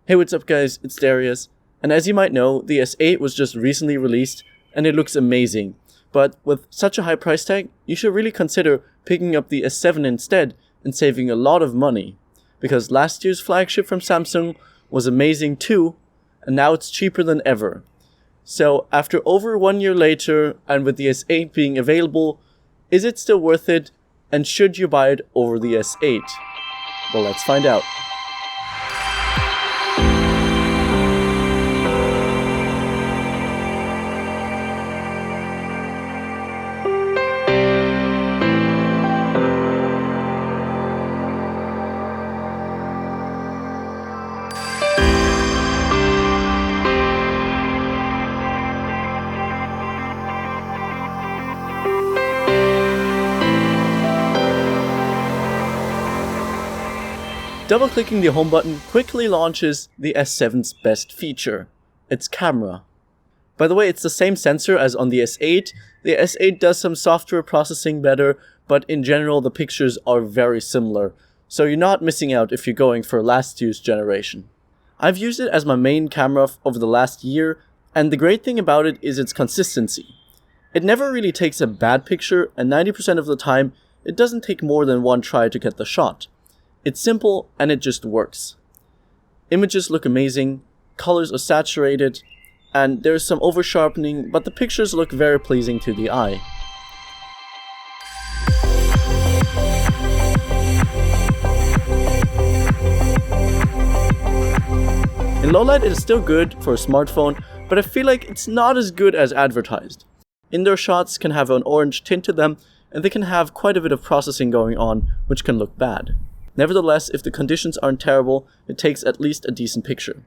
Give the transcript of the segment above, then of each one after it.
Hey, what's up guys, it's Darius, and as you might know, the S8 was just recently released and it looks amazing, but with such a high price tag, you should really consider picking up the S7 instead and saving a lot of money, because last year's flagship from Samsung was amazing too, and now it's cheaper than ever. So after over 1 year later, and with the S8 being available, is it still worth it, and should you buy it over the S8? Well, let's find out. Double-clicking the home button quickly launches the S7's best feature, its camera. By the way, it's the same sensor as on the S8. The S8 does some software processing better, but in general the pictures are very similar, so you're not missing out if you're going for last year's generation. I've used it as my main camera over the last year, and the great thing about it is its consistency. It never really takes a bad picture, and 90% of the time it doesn't take more than one try to get the shot. It's simple and it just works. Images look amazing, colors are saturated, and there's some over-sharpening, but the pictures look very pleasing to the eye. In low light it is still good for a smartphone, but I feel like it's not as good as advertised. Indoor shots can have an orange tint to them, and they can have quite a bit of processing going on, which can look bad. Nevertheless, if the conditions aren't terrible, it takes at least a decent picture.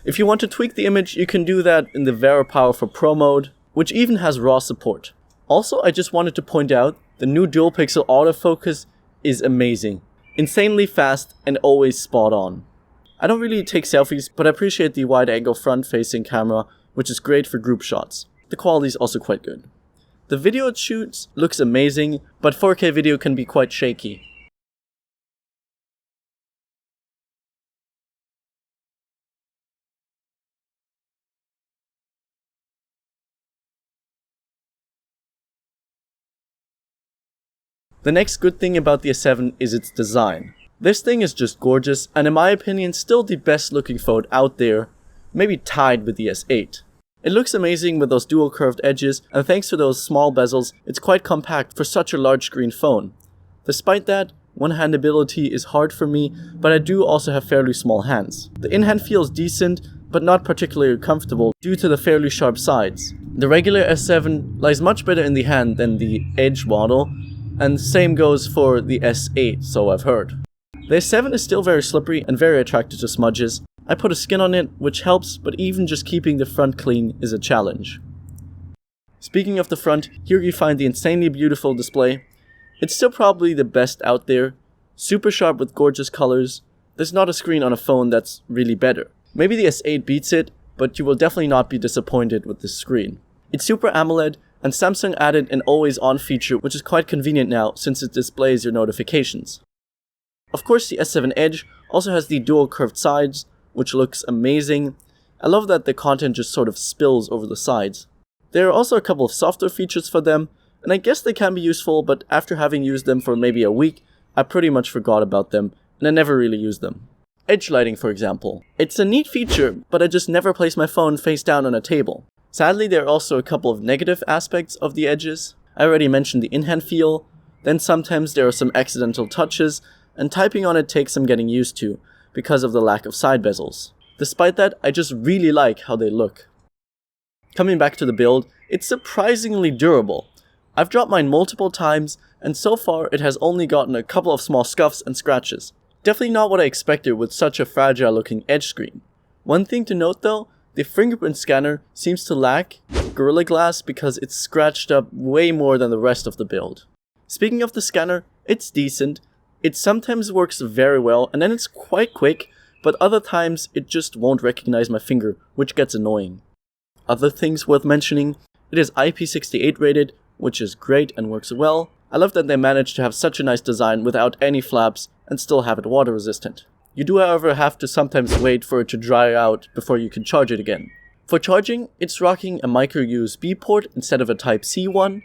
If you want to tweak the image, you can do that in the very powerful Pro mode, which even has RAW support. Also, I just wanted to point out, the new dual pixel autofocus is amazing. Insanely fast and always spot on. I don't really take selfies, but I appreciate the wide angle front facing camera, which is great for group shots. The quality is also quite good. The video it shoots looks amazing, but 4K video can be quite shaky. The next good thing about the S7 is its design. This thing is just gorgeous, and in my opinion still the best looking phone out there, maybe tied with the S8. It looks amazing with those dual curved edges, and thanks to those small bezels, it's quite compact for such a large screen phone. Despite that, one-handability is hard for me, but I do also have fairly small hands. The in-hand feels decent, but not particularly comfortable due to the fairly sharp sides. The regular S7 lies much better in the hand than the Edge model, and same goes for the S8, so I've heard. The S7 is still very slippery and very attracted to smudges. I put a skin on it, which helps, but even just keeping the front clean is a challenge. Speaking of the front, here you find the insanely beautiful display. It's still probably the best out there, super sharp with gorgeous colors. There's not a screen on a phone that's really better. Maybe the S8 beats it, but you will definitely not be disappointed with this screen. It's Super AMOLED, and Samsung added an always-on feature, which is quite convenient now since it displays your notifications. Of course, the S7 Edge also has the dual curved sides, which looks amazing. I love that the content just sort of spills over the sides. There are also a couple of software features for them, and I guess they can be useful, but after having used them for maybe a week, I pretty much forgot about them, and I never really used them. Edge lighting, for example. It's a neat feature, but I just never place my phone face down on a table. Sadly, there are also a couple of negative aspects of the edges. I already mentioned the in-hand feel, then sometimes there are some accidental touches, and typing on it takes some getting used to, because of the lack of side bezels. Despite that, I just really like how they look. Coming back to the build, it's surprisingly durable. I've dropped mine multiple times, and so far it has only gotten a couple of small scuffs and scratches. Definitely not what I expected with such a fragile looking edge screen. One thing to note though, the fingerprint scanner seems to lack Gorilla Glass because it's scratched up way more than the rest of the build. Speaking of the scanner, it's decent. It sometimes works very well and then it's quite quick, but other times it just won't recognize my finger, which gets annoying. Other things worth mentioning, it is IP68 rated, which is great and works well. I love that they managed to have such a nice design without any flaps and still have it water resistant. You do however have to sometimes wait for it to dry out before you can charge it again. For charging, it's rocking a micro USB port instead of a Type-C one.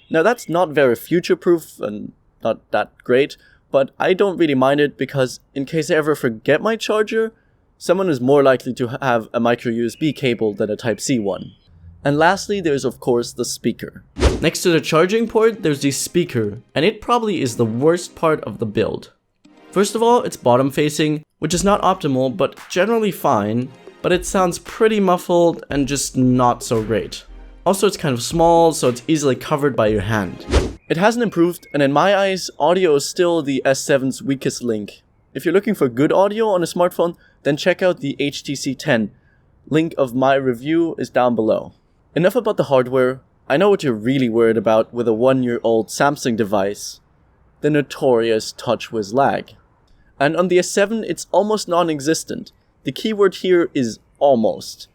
Now that's not very future-proof and not that great, but I don't really mind it because in case I ever forget my charger, someone is more likely to have a micro USB cable than a Type-C one. And lastly, there's of course the speaker. Next to the charging port, there's the speaker, and it probably is the worst part of the build. First of all, it's bottom facing, which is not optimal, but generally fine, but it sounds pretty muffled and just not so great. Also, it's kind of small, so it's easily covered by your hand. It hasn't improved, and in my eyes, audio is still the S7's weakest link. If you're looking for good audio on a smartphone, then check out the HTC 10. Link of my review is down below. Enough about the hardware. I know what you're really worried about with a 1-year-old Samsung device. The notorious TouchWiz lag. And on the S7, it's almost non-existent. The keyword here is almost.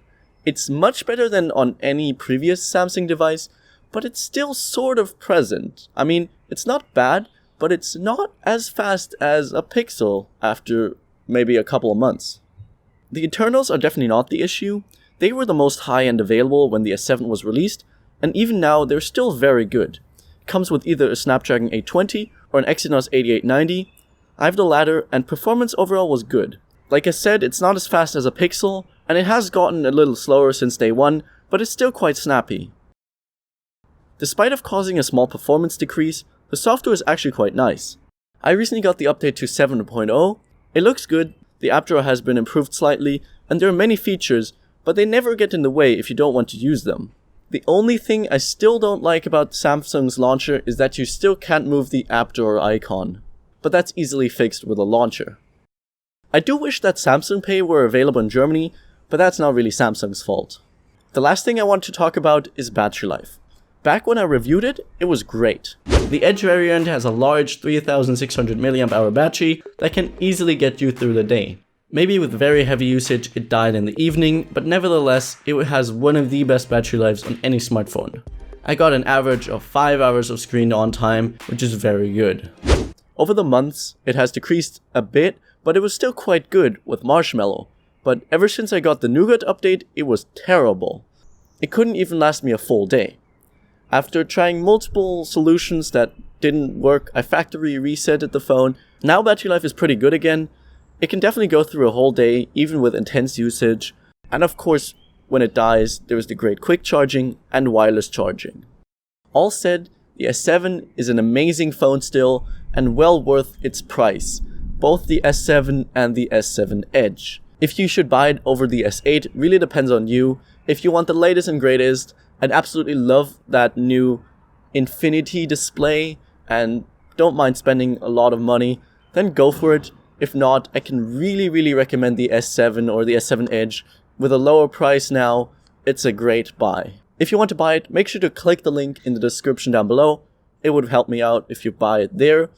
It's much better than on any previous Samsung device, but it's still sort of present. I mean, it's not bad, but it's not as fast as a Pixel after maybe a couple of months. The internals are definitely not the issue. They were the most high-end available when the S7 was released, and even now they're still very good. It comes with either a Snapdragon 820 or an Exynos 8890. I have the latter, and performance overall was good. Like I said, it's not as fast as a Pixel, and it has gotten a little slower since day one, but it's still quite snappy. Despite of causing a small performance decrease, the software is actually quite nice. I recently got the update to 7.0, it looks good, the app drawer has been improved slightly, and there are many features, but they never get in the way if you don't want to use them. The only thing I still don't like about Samsung's launcher is that you still can't move the app drawer icon, but that's easily fixed with a launcher. I do wish that Samsung Pay were available in Germany, but that's not really Samsung's fault. The last thing I want to talk about is battery life. Back when I reviewed it, it was great. The Edge variant has a large 3600 mAh battery that can easily get you through the day. Maybe with very heavy usage it died in the evening, but nevertheless it has one of the best battery lives on any smartphone. I got an average of 5 hours of screen on time, which is very good. Over the months, it has decreased a bit, but it was still quite good with Marshmallow. But ever since I got the Nougat update, it was terrible. It couldn't even last me a full day. After trying multiple solutions that didn't work, I factory resetted the phone. Now battery life is pretty good again. It can definitely go through a whole day, even with intense usage. And of course, when it dies, there is the great quick charging and wireless charging. All said, the S7 is an amazing phone still, and well worth its price. Both the S7 and the S7 Edge. If you should buy it over the S8 really depends on you. If you want the latest and greatest, I'd absolutely love that new Infinity display and don't mind spending a lot of money, then go for it. If not, I can really recommend the S7 or the S7 Edge. With a lower price now, it's a great buy. If you want to buy it, make sure to click the link in the description down below. It would help me out if you buy it there.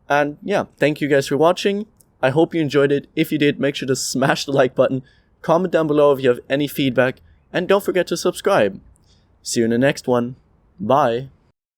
And yeah, thank you guys for watching. I hope you enjoyed it. If you did, make sure to smash the like button, comment down below if you have any feedback, and don't forget to subscribe. See you in the next one. Bye.